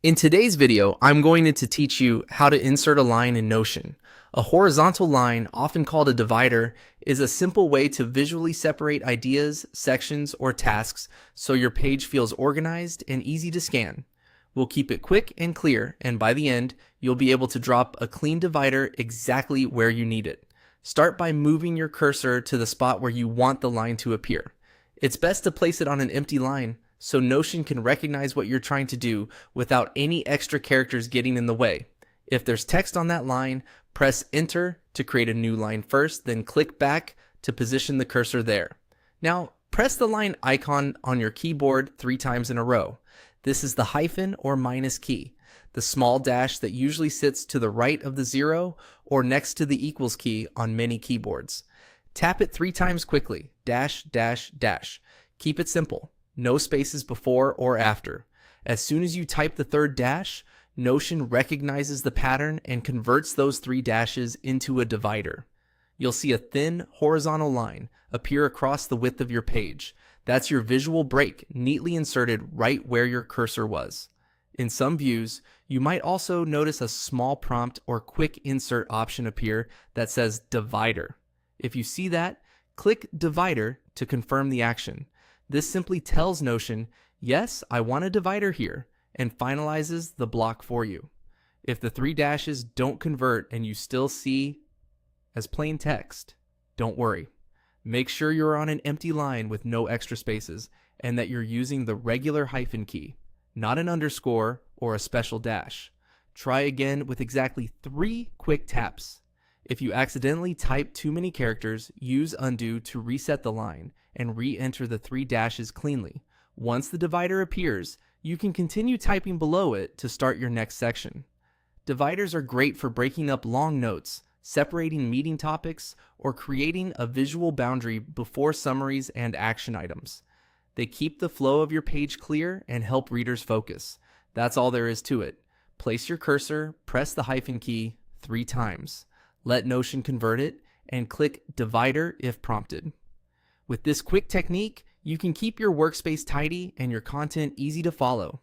In today's video, I'm going to teach you how to insert a line in Notion. A horizontal line, often called a divider, is a simple way to visually separate ideas, sections, or tasks so your page feels organized and easy to scan. We'll keep it quick and clear, and by the end, you'll be able to drop a clean divider exactly where you need it. Start by moving your cursor to the spot where you want the line to appear. It's best to place it on an empty line, so Notion can recognize what you're trying to do without any extra characters getting in the way. If there's text on that line, press Enter to create a new line first, then click back to position the cursor there. Now, press the line icon on your keyboard 3 times in a row. This is the hyphen or minus key, the small dash that usually sits to the right of the 0 or next to the equals key on many keyboards. Tap it 3 times quickly, dash, dash, dash. Keep it simple. No spaces before or after. As soon as you type the third dash, Notion recognizes the pattern and converts those 3 dashes into a divider. You'll see a thin horizontal line appear across the width of your page. That's your visual break neatly inserted right where your cursor was. In some views, you might also notice a small prompt or quick insert option appear that says divider. If you see that, click divider to confirm the action. This simply tells Notion, yes, I want a divider here, and finalizes the block for you. If the 3 dashes don't convert and you still see as plain text, don't worry. Make sure you're on an empty line with no extra spaces and that you're using the regular hyphen key, not an underscore or a special dash. Try again with exactly 3 quick taps. If you accidentally type too many characters, use undo to reset the line and re-enter the 3 dashes cleanly. Once the divider appears, you can continue typing below it to start your next section. Dividers are great for breaking up long notes, separating meeting topics, or creating a visual boundary before summaries and action items. They keep the flow of your page clear and help readers focus. That's all there is to it. Place your cursor, press the hyphen key 3 times. Let Notion convert it, and click divider if prompted. With this quick technique, you can keep your workspace tidy and your content easy to follow.